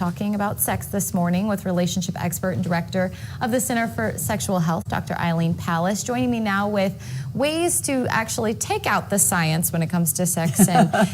talking about sex this morning with relationship expert and director of the Center for Sexual Health, Dr. Eileen Palace, joining me now with ways to actually take out the science when it comes to sex.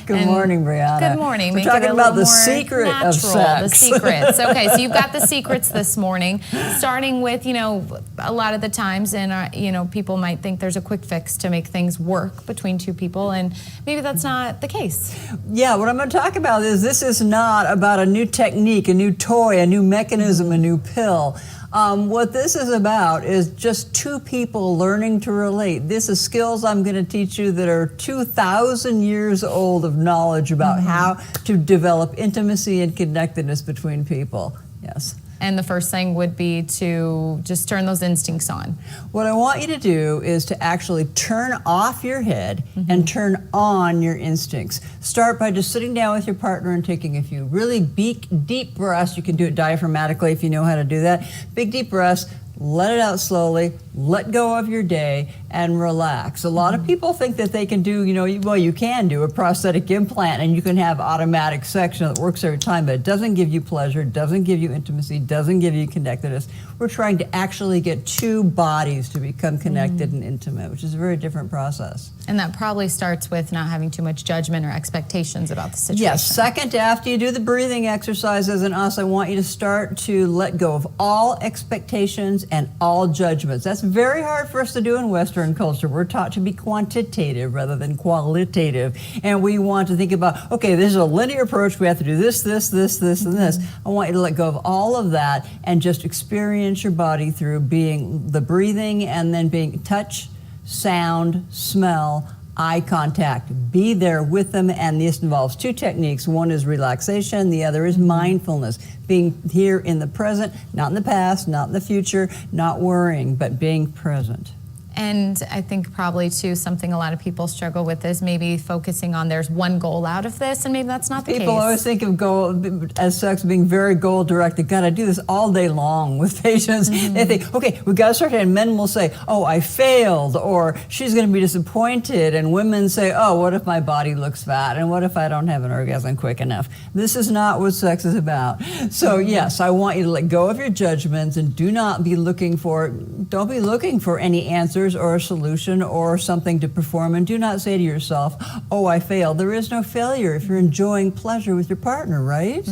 Good morning, Brianna. Good morning. We're talking about the secret of sex. The secrets. Okay, so you've got the secrets this morning, starting with, a lot of the times, and people might think there's a quick fix to make things work between two people, and maybe that's not the case. Yeah, what I'm going to talk about is this is not about a new technique, a new toy, a new mechanism, a new pill. What this is about is just two people learning to relate. This is skills I'm going to teach you that are 2,000 years old of knowledge about how to develop intimacy and connectedness between people. Yes. And the first thing would be to just turn those instincts on. What I want you to do is to actually turn off your head and turn on your instincts. Start by just sitting down with your partner and taking a few really deep breaths. You can do it diaphragmatically if you know how to do that. Big deep breaths. Let it out slowly, let go of your day, and relax. A lot of people think that they can do, you can do a prosthetic implant and you can have automatic sex that works every time, but it doesn't give you pleasure, doesn't give you intimacy, doesn't give you connectedness. We're trying to actually get two bodies to become connected and intimate, which is a very different process. And that probably starts with not having too much judgment or expectations about the situation. Yes, second, after you do the breathing exercises and us, I want you to start to let go of all expectations and all judgments. That's very hard for us to do in Western culture. We're taught to be quantitative rather than qualitative. And we want to think about, okay, this is a linear approach. We have to do this, and this. I want you to let go of all of that and just experience your body through being the breathing and then being touch, sound, smell, eye contact. Be there with them, and this involves two techniques. One is relaxation, the other is mindfulness. Being here in the present, not in the past, not in the future, not worrying, but being present. And I think probably too, something a lot of people struggle with is maybe focusing on there's one goal out of this, and maybe that's not the case. People always think of goal as sex being very goal directed. God, I do this all day long with patients. They think, okay, we got to start, and men will say, oh, I failed, or she's going to be disappointed, and women say, oh, what if my body looks fat, and what if I don't have an orgasm quick enough? This is not what sex is about. So yes, I want you to let go of your judgments and don't be looking for any answers or a solution or something to perform, and do not say to yourself, oh, I failed. There is no failure if you're enjoying pleasure with your partner, right?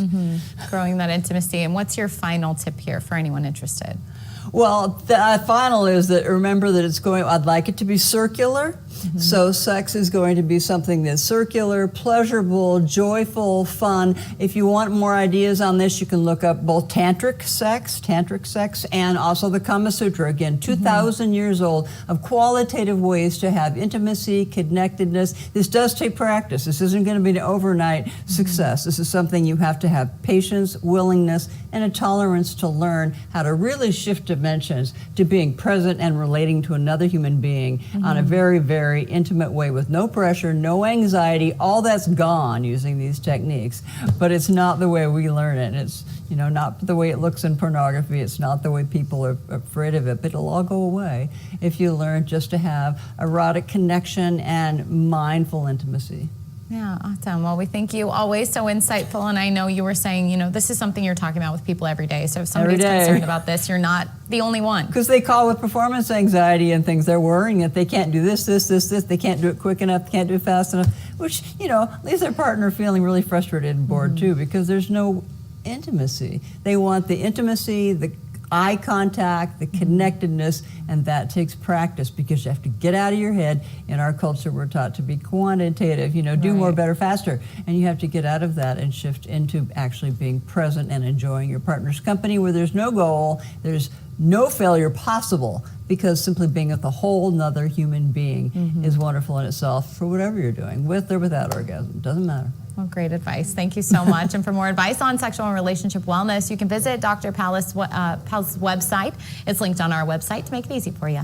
Growing that intimacy. And what's your final tip here for anyone interested? Well, the final is that remember that I'd like it to be circular. So sex is going to be something that's circular, pleasurable, joyful, fun. If you want more ideas on this, you can look up both tantric sex, and also the Kama Sutra. Again, 2,000 years old of qualitative ways to have intimacy, connectedness. This does take practice. This isn't going to be an overnight success. This is something you have to have patience, willingness, and a tolerance to learn how to really shift dimensions to being present and relating to another human being on a very, very intimate way with no pressure, no anxiety. All that's gone using these techniques, but it's not the way we learn it. It's not the way it looks in pornography. It's not the way people are afraid of it, but it'll all go away if you learn just to have erotic connection and mindful intimacy. Yeah, awesome. Well, we thank you, always so insightful, and I know you were saying, this is something you're talking about with people every day, so if somebody's concerned about this, you're not the only one. Because they call with performance anxiety and things. They're worrying that they can't do this, they can't do it quick enough, they can't do it fast enough, which, leaves their partner feeling really frustrated and bored too, because there's no intimacy. They want the intimacy, the eye contact, the connectedness, and that takes practice because you have to get out of your head. In our culture, we're taught to be quantitative, do more, better, faster, and you have to get out of that and shift into actually being present and enjoying your partner's company where there's no goal, there's no failure possible, because simply being with a whole nother human being is wonderful in itself for whatever you're doing, with or without orgasm, doesn't matter. Well, great advice. Thank you so much. And for more advice on sexual and relationship wellness, you can visit Dr. Palace's website. It's linked on our website to make it easy for you.